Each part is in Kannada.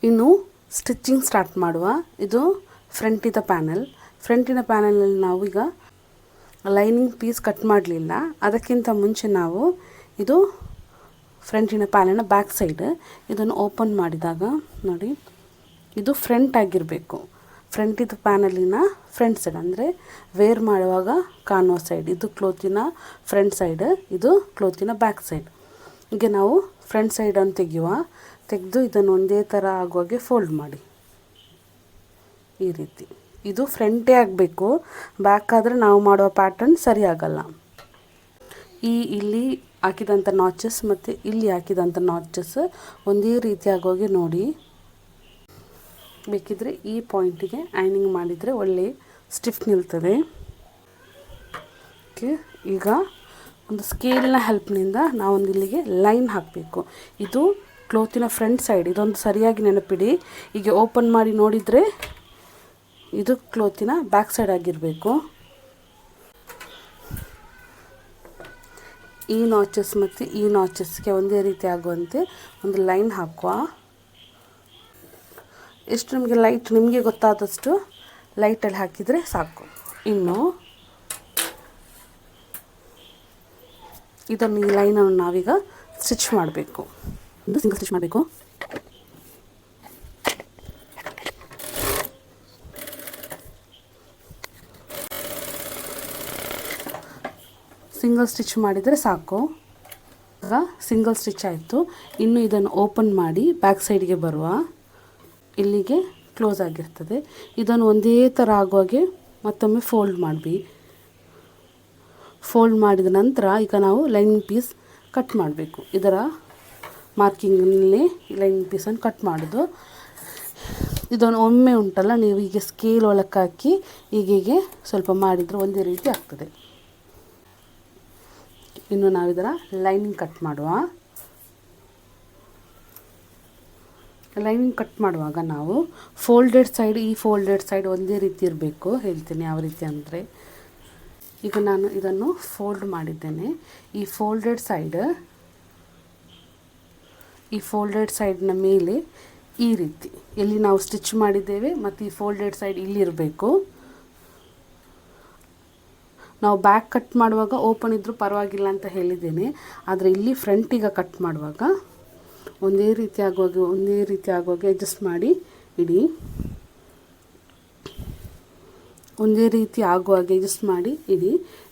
ಇನ್ನು ಸ್ಟಿಚಿಂಗ್ ಸ್ಟಾರ್ಟ್ ಮಾಡುವ. ಇದು ಫ್ರಂಟಿನ ಪ್ಯಾನಲಲ್ಲಿ ನಾವು ಈಗ ಲೈನಿಂಗ್ ಪೀಸ್ ಕಟ್ ಮಾಡಲಿಲ್ಲ. ಅದಕ್ಕಿಂತ ಮುಂಚೆ ನಾವು ಇದು ಫ್ರಂಟಿನ ಪ್ಯಾನಲ್ನ ಬ್ಯಾಕ್ ಸೈಡ್ ಇದನ್ನು ಓಪನ್ ಮಾಡಿದಾಗ ನೋಡಿ, ಇದು ಫ್ರಂಟ್ ಆಗಿರಬೇಕು. ಫ್ರಂಟಿದ ಪ್ಯಾನಲಿನ ಫ್ರಂಟ್ ಸೈಡ್ ಅಂದರೆ ವೇರ್ ಮಾಡುವಾಗ ಕಾಣುವ ಸೈಡ್. ಇದು ಕ್ಲೋತಿನ ಫ್ರಂಟ್ ಸೈಡ್, ಇದು ಕ್ಲೋತಿನ ಬ್ಯಾಕ್ ಸೈಡ್. ಹೀಗೆ ನಾವು ಫ್ರಂಟ್ ಸೈಡನ್ನು ತೆಗೆದು ಇದನ್ನು ಒಂದೇ ಥರ ಆಗುವಾಗೆ ಫೋಲ್ಡ್ ಮಾಡಿ ಈ ರೀತಿ. ಇದು ಫ್ರಂಟೇ ಆಗಬೇಕು, ಬ್ಯಾಕ್ ಆದರೆ ನಾವು ಮಾಡುವ ಪ್ಯಾಟರ್ನ್ ಸರಿ ಆಗಲ್ಲ. ಇಲ್ಲಿ ಹಾಕಿದಂಥ ನಾಚಸ್ ಮತ್ತು ಇಲ್ಲಿ ಹಾಕಿದಂಥ ನಾಚಸ್ ಒಂದೇ ರೀತಿ ಆಗೋಗಿ ನೋಡಿ. ಬೇಕಿದ್ದರೆ ಈ ಪಾಯಿಂಟಿಗೆ ಐನಿಂಗ್ ಮಾಡಿದರೆ ಒಳ್ಳೆ ಸ್ಟಿಫ್ ನಿಲ್ತದೆ. ಓಕೆ, ಈಗ ಒಂದು ಸ್ಕೇಲ್ನ ಹೆಲ್ಪ್ನಿಂದ ನಾವೊಂದು ಇಲ್ಲಿಗೆ ಲೈನ್ ಹಾಕಬೇಕು. ಇದು ಕ್ಲೋತಿನ ಫ್ರಂಟ್ ಸೈಡ್, ಇದೊಂದು ಸರಿಯಾಗಿ ನೆನಪಿಡಿ. ಹೀಗೆ ಓಪನ್ ಮಾಡಿ ನೋಡಿದರೆ ಇದು ಕ್ಲೋತಿನ ಬ್ಯಾಕ್ ಸೈಡ್ ಆಗಿರಬೇಕು. ಈ ನಾಚಸ್ ಮತ್ತು ಈ ನಾಚಸ್ಗೆ ಒಂದೇ ರೀತಿ ಆಗುವಂತೆ ಒಂದು ಲೈನ್ ಹಾಕುವ. ಎಷ್ಟು ನಿಮಗೆ ಗೊತ್ತಾದಷ್ಟು ಲೈಟಲ್ಲಿ ಹಾಕಿದರೆ ಸಾಕು. ಇನ್ನು ಇದನ್ನು ಈ ಲೈನನ್ನು ನಾವೀಗ ಸ್ಟಿಚ್ ಮಾಡಬೇಕು. ಒಂದು ಸಿಂಗಲ್ ಸ್ಟಿಚ್ ಮಾಡಬೇಕು. ಸಿಂಗಲ್ ಸ್ಟಿಚ್ ಮಾಡಿದರೆ ಸಾಕು. ಈಗ ಸಿಂಗಲ್ ಸ್ಟಿಚ್ ಆಯಿತು. ಇನ್ನು ಇದನ್ನು ಓಪನ್ ಮಾಡಿ ಬ್ಯಾಕ್ ಸೈಡ್ಗೆ ಬರುವ. ಇಲ್ಲಿಗೆ ಕ್ಲೋಸ್ ಆಗಿರ್ತದೆ. ಇದನ್ನು ಒಂದೇ ಥರ ಆಗುವಾಗೆ ಮತ್ತೊಮ್ಮೆ ಫೋಲ್ಡ್ ಮಾಡಿ. ಫೋಲ್ಡ್ ಮಾಡಿದ ನಂತರ ಈಗ ನಾವು ಲೈನಿಂಗ್ ಪೀಸ್ ಕಟ್ ಮಾಡಬೇಕು. ಇದರ ಮಾರ್ಕಿಂಗ್ನಲ್ಲಿ ಲೈನಿಂಗ್ ಪೀಸನ್ನು ಕಟ್ ಮಾಡೋದು. ಇದನ್ನು ಒಮ್ಮೆ ಉಂಟಲ್ಲ, ನೀವು ಹೀಗೆ ಸ್ಕೇಲ್ ಒಳಕ್ಕೆ ಹಾಕಿ ಹೀಗೆ ಸ್ವಲ್ಪ ಮಾಡಿದರೆ ಒಂದೇ ರೀತಿ ಆಗ್ತದೆ. ಇನ್ನು ನಾವಿದರ ಲೈನಿಂಗ್ ಕಟ್ ಮಾಡುವ. ಲೈನಿಂಗ್ ಕಟ್ ಮಾಡುವಾಗ ನಾವು ಫೋಲ್ಡೆಡ್ ಸೈಡ್ ಒಂದೇ ರೀತಿ ಇರಬೇಕು. ಹೇಳ್ತೀನಿ ಯಾವ ರೀತಿ ಅಂದರೆ, ಈಗ ನಾನು ಇದನ್ನು ಫೋಲ್ಡ್ ಮಾಡಿದ್ದೇನೆ. ಈ ಫೋಲ್ಡೆಡ್ ಸೈಡ್ನ ಮೇಲೆ ಈ ರೀತಿ ಎಲ್ಲಿ ನಾವು ಸ್ಟಿಚ್ ಮಾಡಿದ್ದೇವೆ ಮತ್ತು ಈ ಫೋಲ್ಡೆಡ್ ಸೈಡ್ ಇಲ್ಲಿರಬೇಕು. ನಾವು ಬ್ಯಾಕ್ ಕಟ್ ಮಾಡುವಾಗ ಓಪನ್ ಇದ್ದರೂ ಪರವಾಗಿಲ್ಲ ಅಂತ ಹೇಳಿದ್ದೇನೆ. ಆದರೆ ಇಲ್ಲಿ ಫ್ರಂಟಿಗೆ ಕಟ್ ಮಾಡುವಾಗ ಒಂದೇ ರೀತಿ ಆಗುವಾಗೆ ಅಡ್ಜಸ್ಟ್ ಮಾಡಿ ಇಡಿ.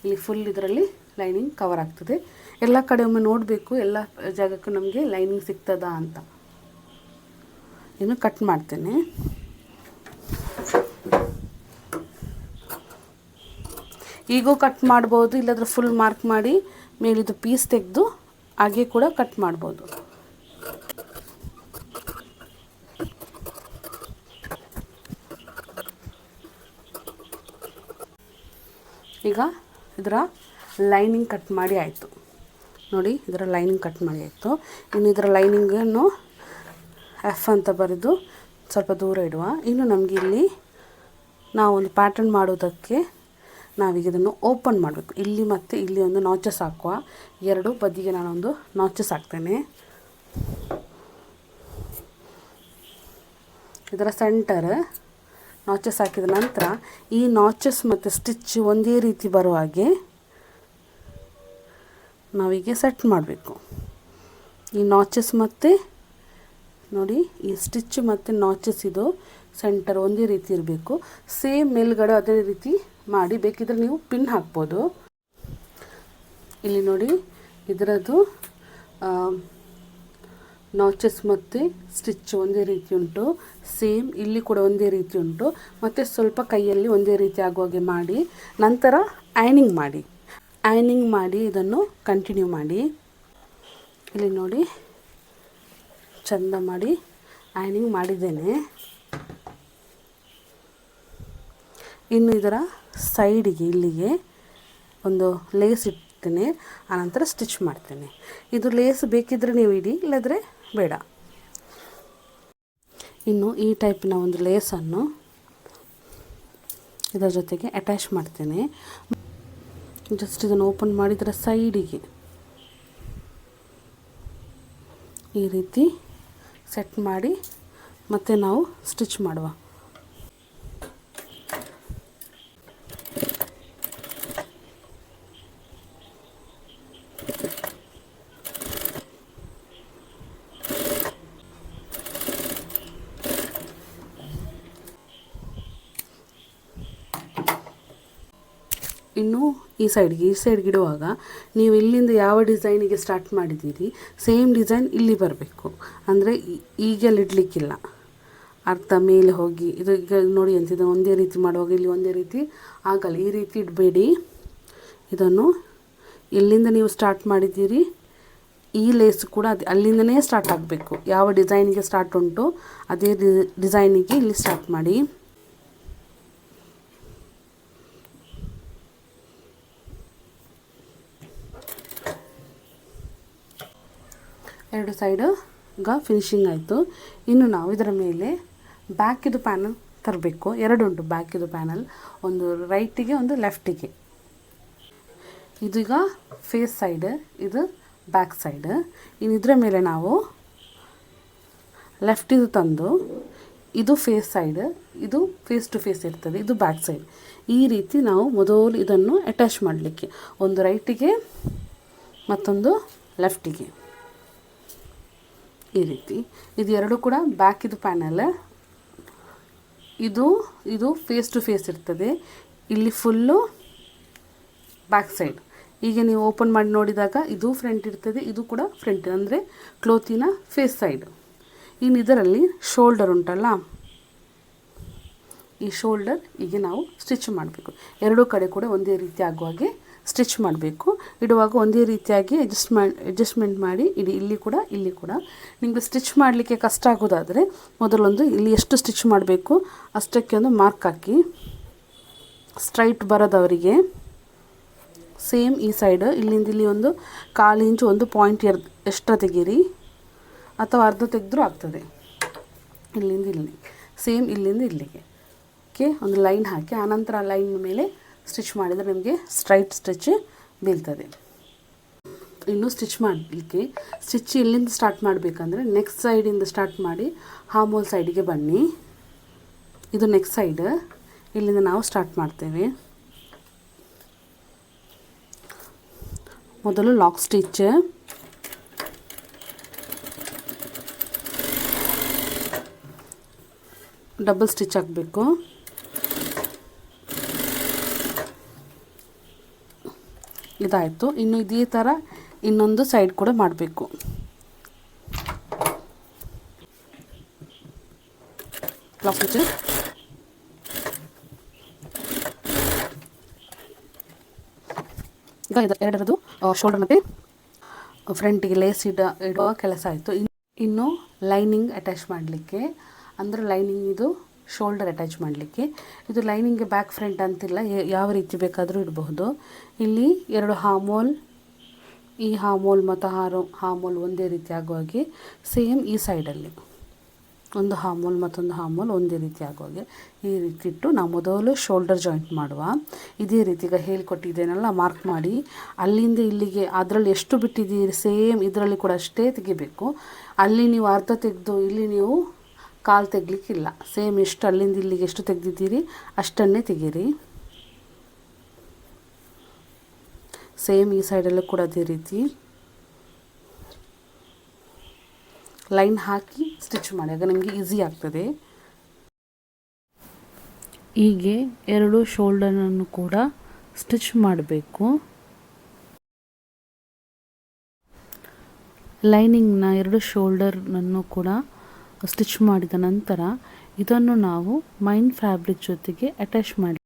ಇಲ್ಲಿ ಫುಲ್ ಇದರಲ್ಲಿ ಲೈನಿಂಗ್ ಕವರ್ ಆಗ್ತದೆ. ಎಲ್ಲ ಕಡೆ ಒಮ್ಮೆ ನೋಡಬೇಕು, ಎಲ್ಲ ಜಾಗಕ್ಕೂ ನಮಗೆ ಲೈನಿಂಗ್ ಸಿಗ್ತದಾ ಅಂತ. ಇನ್ನು ಕಟ್ ಮಾಡ್ತೇನೆ. ಈಗೂ ಕಟ್ ಮಾಡ್ಬೋದು, ಇಲ್ಲಾಂದರೆ ಫುಲ್ ಮಾರ್ಕ್ ಮಾಡಿ ಮೇಲಿದು ಪೀಸ್ ತೆಗೆದು ಹಾಗೆ ಕೂಡ ಕಟ್ ಮಾಡ್ಬೋದು. ಈಗ ಇದರ ಲೈನಿಂಗ್ ಕಟ್ ಮಾಡಿ ಆಯಿತು ನೋಡಿ. ಇದರ ಲೈನಿಂಗ್ ಕಟ್ ಮಾಡಿ ಆಯಿತು. ಇನ್ನು ಇದರ ಲೈನಿಂಗನ್ನು ಎಫ್ ಅಂತ ಬರೆದು ಸ್ವಲ್ಪ ದೂರ ಇಡುವ. ಇನ್ನು ನಮಗೆ ಇಲ್ಲಿ ನಾವೊಂದು ಪ್ಯಾಟರ್ನ್ ಮಾಡೋದಕ್ಕೆ ನಾವೀಗ ಇದನ್ನು ಓಪನ್ ಮಾಡಬೇಕು. ಇಲ್ಲಿ ಮತ್ತು ಇಲ್ಲಿ ಒಂದು ನಾಚಸ್ ಹಾಕುವ. ಎರಡು ಬದಿಗೆ ನಾನೊಂದು ನಾಚಸ್ ಹಾಕ್ತೇನೆ. ಇದರ ಸೆಂಟರ್ ನಾಚಸ್ ಹಾಕಿದ ನಂತರ ಈ ನಾಚಸ್ ಮತ್ತು ಸ್ಟಿಚ್ ಒಂದೇ ರೀತಿ ಬರುವ ಹಾಗೆ ನಾವೀಗ ಸೆಟ್ ಮಾಡಬೇಕು. ಈ ನಾಚಸ್ ಮತ್ತು ನೋಡಿ, ಈ ಸ್ಟಿಚ್ ಮತ್ತು ನಾಚಸ್ ಇದು ಸೆಂಟರ್ ಒಂದೇ ರೀತಿ ಇರಬೇಕು. ಸೇಮ್ ಮೇಲ್ಗಡೆ ಅದೇ ರೀತಿ ಮಾಡಿ. ಬೇಕಿದ್ರೆ ನೀವು ಪಿನ್ ಹಾಕ್ಬೋದು. ಇಲ್ಲಿ ನೋಡಿ, ಇದರದ್ದು ನಾಚಸ್ ಮತ್ತು ಸ್ಟಿಚ್ ಒಂದೇ ರೀತಿ ಉಂಟು. ಸೇಮ್ ಇಲ್ಲಿ ಕೂಡ ಒಂದೇ ರೀತಿ ಉಂಟು. ಮತ್ತು ಸ್ವಲ್ಪ ಕೈಯಲ್ಲಿ ಒಂದೇ ರೀತಿ ಆಗುವಾಗೆ ಮಾಡಿ ನಂತರ ಐನಿಂಗ್ ಮಾಡಿ ಇದನ್ನು ಕಂಟಿನ್ಯೂ ಮಾಡಿ. ಇಲ್ಲಿ ನೋಡಿ, ಚಂದ ಮಾಡಿ ಐನಿಂಗ್ ಮಾಡಿದ್ದೇನೆ. ಇನ್ನು ಇದರ ಸೈಡಿಗೆ ಇಲ್ಲಿಗೆ ಒಂದು ಲೇಸ್ ಇಡ್ತೇನೆ, ಆನಂತರ ಸ್ಟಿಚ್ ಮಾಡ್ತೇನೆ. ಇದು ಲೇಸ್ ಬೇಕಿದ್ದರೆ ನೀವು ಇಡಿ, ಇಲ್ಲದ್ರೆ ಬೇಡ. ಇನ್ನು ಈ ಟೈಪಿನ ಒಂದು ಲೇಸನ್ನು ಇದರ ಜೊತೆಗೆ ಅಟ್ಯಾಚ್ ಮಾಡ್ತೇನೆ. ಜಸ್ಟ್ ಇದನ್ನು ಓಪನ್ ಮಾಡಿದರೆ ಸೈಡಿಗೆ ಈ ರೀತಿ ಸೆಟ್ ಮಾಡಿ ಮತ್ತು ನಾವು ಸ್ಟಿಚ್ ಮಾಡುವ. ಇನ್ನು ಈ ಸೈಡ್ಗೆ ಇಡುವಾಗ ನೀವು ಇಲ್ಲಿಂದ ಯಾವ ಡಿಸೈನಿಗೆ ಸ್ಟಾರ್ಟ್ ಮಾಡಿದ್ದೀರಿ ಸೇಮ್ ಡಿಸೈನ್ ಇಲ್ಲಿ ಬರಬೇಕು. ಅಂದರೆ ಈಗೆಲ್ಲ ಇಡಲಿಕ್ಕಿಲ್ಲ, ಅರ್ಧ ಮೇಲೆ ಹೋಗಿ ಇದು ಈಗ ನೋಡಿ ಅಂತಿದ್ದು ಒಂದೇ ರೀತಿ ಮಾಡುವಾಗ ಇಲ್ಲಿ ಒಂದೇ ರೀತಿ ಆಗಲ್ಲ. ಈ ರೀತಿ ಇಡಬೇಡಿ. ಇದನ್ನು ಎಲ್ಲಿಂದ ನೀವು ಸ್ಟಾರ್ಟ್ ಮಾಡಿದ್ದೀರಿ ಈ ಲೇಸ್ ಕೂಡ ಅಲ್ಲಿಂದನೇ ಸ್ಟಾರ್ಟ್ ಆಗಬೇಕು. ಯಾವ ಡಿಸೈನಿಗೆ ಸ್ಟಾರ್ಟ್ ಉಂಟು ಅದೇ ಡಿಸೈನಿಗೆ ಇಲ್ಲಿ ಸ್ಟಾರ್ಟ್ ಮಾಡಿ. ಎರಡು ಸೈಡು ಈಗ ಫಿನಿಶಿಂಗ್ ಆಯಿತು. ಇನ್ನು ನಾವು ಇದರ ಮೇಲೆ ಬ್ಯಾಕಿದು ಪ್ಯಾನಲ್ ತರಬೇಕು. ಎರಡು ಉಂಟು ಬ್ಯಾಕಿದು ಪ್ಯಾನಲ್, ಒಂದು ರೈಟಿಗೆ ಒಂದು ಲೆಫ್ಟಿಗೆ. ಇದೀಗ ಫೇಸ್ ಸೈಡ್, ಇದು ಬ್ಯಾಕ್ ಸೈಡ್. ಇನ್ನು ಇದರ ಮೇಲೆ ನಾವು ಲೆಫ್ಟಿದು ತಂದು ಇದು ಫೇಸ್ ಸೈಡ್, ಇದು ಫೇಸ್ ಟು ಫೇಸ್ ಇರ್ತದೆ, ಇದು ಬ್ಯಾಕ್ ಸೈಡ್. ಈ ರೀತಿ ನಾವು ಮೊದಲು ಇದನ್ನು ಅಟ್ಯಾಚ್ ಮಾಡಲಿಕ್ಕೆ, ಒಂದು ರೈಟಿಗೆ ಮತ್ತೊಂದು ಲೆಫ್ಟಿಗೆ ಈ ರೀತಿ. ಇದು ಎರಡು ಕೂಡ ಬ್ಯಾಕಿದು ಪ್ಯಾನಲ್. ಇದು ಫೇಸ್ ಟು ಫೇಸ್ ಇರ್ತದೆ, ಇಲ್ಲಿ ಫುಲ್ಲು ಬ್ಯಾಕ್ ಸೈಡ್. ಈಗ ನೀವು ಓಪನ್ ಮಾಡಿ ನೋಡಿದಾಗ ಇದು ಫ್ರಂಟ್ ಇರ್ತದೆ, ಇದು ಕೂಡ ಫ್ರಂಟ್, ಅಂದರೆ ಕ್ಲೋತಿನ ಫೇಸ್ ಸೈಡ್. ಇನ್ನು ಇದರಲ್ಲಿ ಶೋಲ್ಡರ್ ಉಂಟಲ್ಲ, ಈ ಶೋಲ್ಡರ್ ಈಗ ನಾವು ಸ್ಟಿಚ್ ಮಾಡಬೇಕು. ಎರಡೂ ಕಡೆ ಕೂಡ ಒಂದೇ ರೀತಿ ಆಗುವ ಹಾಗೆ ಸ್ಟಿಚ್ ಮಾಡಬೇಕು. ಇಡುವಾಗ ಒಂದೇ ರೀತಿಯಾಗಿ ಅಡ್ಜಸ್ಟ್ಮೆಂಟ್ ಮಾಡಿ ಇಡಿ. ಇಲ್ಲಿ ಕೂಡ ನಿಮಗೆ ಸ್ಟಿಚ್ ಮಾಡಲಿಕ್ಕೆ ಕಷ್ಟ ಆಗೋದಾದರೆ ಮೊದಲೊಂದು ಇಲ್ಲಿ ಎಷ್ಟು ಸ್ಟಿಚ್ ಮಾಡಬೇಕು ಅಷ್ಟಕ್ಕೆ ಒಂದು ಮಾರ್ಕ್ ಹಾಕಿ. ಸ್ಟ್ರೈಟ್ ಬರೋದವರಿಗೆ ಸೇಮ್ ಈ ಸೈಡ್ ಇಲ್ಲಿಂದ ಇಲ್ಲಿ ಒಂದು 1/4 ಇಂಚು ಒಂದು ಪಾಯಿಂಟ್ ಎಕ್ಸ್ಟ್ರಾ ತೆಗೀರಿ, ಅಥವಾ ಅರ್ಧ ತೆಗೆದ್ರೂ ಆಗ್ತದೆ. ಇಲ್ಲಿಂದ ಇಲ್ಲಿ ಸೇಮ್ ಇಲ್ಲಿಂದ ಇಲ್ಲಿಗೆ ಓಕೆ ಒಂದು ಲೈನ್ ಹಾಕಿ, ಆನಂತರ ಆ ಲೈನ್ ಮೇಲೆ ಸ್ಟಿಚ್ ಮಾಡಿದರೆ ನಿಮಗೆ ಸ್ಟ್ರೈಟ್ ಸ್ಟಿಚ್ ಬೀಳ್ತದೆ. ಇನ್ನು ಸ್ಟಿಚ್ ಮಾಡಲಿಕ್ಕೆ ಸ್ಟಿಚ್ ಎಲ್ಲಿಂದ ಸ್ಟಾರ್ಟ್ ಮಾಡಬೇಕಂದ್ರೆ ನೆಕ್ಸ್ಟ್ ಸೈಡಿಂದ ಸ್ಟಾರ್ಟ್ ಮಾಡಿ ಹಾಮೋಲ್ ಸೈಡಿಗೆ ಬನ್ನಿ. ಇದು ನೆಕ್ಸ್ಟ್ ಸೈಡ್, ಇಲ್ಲಿಂದ ನಾವು ಸ್ಟಾರ್ಟ್ ಮಾಡ್ತೇವೆ. ಮೊದಲು ಲಾಕ್ ಸ್ಟಿಚ್, ಡಬಲ್ ಸ್ಟಿಚ್ ಹಾಕಬೇಕು. ಇದಾಯಿತು. ಇನ್ನು ಇದೇ ಥರ ಇನ್ನೊಂದು ಸೈಡ್ ಕೂಡ ಮಾಡಬೇಕು. ಲಾಕ್ ಸ್ಟಿಚ್, ಈಗ ಎರಡರದು ಶೋಲ್ಡರ್ ಮತ್ತು ಫ್ರಂಟಿಗೆ ಲೇಸ್ ಇಡುವ ಕೆಲಸ ಆಯಿತು. ಇನ್ನು ಲೈನಿಂಗ್ ಅಟ್ಯಾಚ್ ಮಾಡಲಿಕ್ಕೆ, ಅಂದರೆ ಲೈನಿಂಗ್ ಇದು ಶೋಲ್ಡರ್ ಅಟ್ಯಾಚ್ ಮಾಡಲಿಕ್ಕೆ. ಇದು ಲೈನಿಂಗ್ಗೆ ಬ್ಯಾಕ್ ಫ್ರಂಟ್ ಅಂತಿಲ್ಲ, ಯಾವ ರೀತಿ ಬೇಕಾದರೂ ಇಡಬಹುದು. ಇಲ್ಲಿ ಎರಡು ಹಾಮೋಲ್, ಈ ಹಾಮೋಲ್ ಮತ್ತು ಹಾಮೋಲ್ ಒಂದೇ ರೀತಿ ಆಗುವಾಗೆ ಸೇಮ್ ಈ ಸೈಡಲ್ಲಿ ಒಂದು ಹಾಮೋಲ್ ಮತ್ತೊಂದು ಹಾಮೋಲ್ ಒಂದೇ ರೀತಿ ಆಗುವಾಗೆ ಈ ರೀತಿ ಇಟ್ಟು ನಾವು ಮೊದಲು ಶೋಲ್ಡರ್ ಜಾಯಿಂಟ್ ಮಾಡುವ. ಇದೇ ರೀತಿ ಈಗ ಹೇಳ್ಕೊಟ್ಟಿದ್ದೇನಲ್ಲ ಮಾರ್ಕ್ ಮಾಡಿ, ಅಲ್ಲಿಂದ ಇಲ್ಲಿಗೆ ಅದರಲ್ಲಿ ಎಷ್ಟು ಬಿಟ್ಟಿದ್ದೀರಿ ಸೇಮ್ ಇದರಲ್ಲಿ ಕೂಡ ಅಷ್ಟೇ ತೆಗಿಬೇಕು. ಅಲ್ಲಿ ನೀವು ಅರ್ಧ ತೆಗೆದು ಇಲ್ಲಿ ನೀವು ಕಾಲು ತೆಗಲಿಕ್ಕಿಲ್ಲ. ಸೇಮ್ ಎಷ್ಟು ಅಲ್ಲಿಂದ ಇಲ್ಲಿಗೆ ಎಷ್ಟು ತೆಗೆದಿದ್ದೀರಿ ಅಷ್ಟನ್ನೇ ತೆಗೀರಿ. ಸೇಮ್ ಈ ಸೈಡಲ್ಲೂ ಕೂಡ ಅದೇ ರೀತಿ ಲೈನ್ ಹಾಕಿ ಸ್ಟಿಚ್ ಮಾಡಿ, ಆಗ ನಿಮಗೆ ಈಸಿ ಆಗ್ತದೆ. ಹೀಗೆ ಎರಡು ಶೋಲ್ಡರನ್ನು ಕೂಡ ಸ್ಟಿಚ್ ಮಾಡಬೇಕು. ಲೈನಿಂಗ್ನ ಎರಡು ಶೋಲ್ಡರ್ನನ್ನು ಕೂಡ ಸ್ಟಿಚ್ ಮಾಡಿದ ನಂತರ ಇದನ್ನು ನಾವು ಮೈನ್ ಫ್ಯಾಬ್ರಿಕ್ ಜೊತೆಗೆ ಅಟ್ಯಾಚ್ ಮಾಡಿ,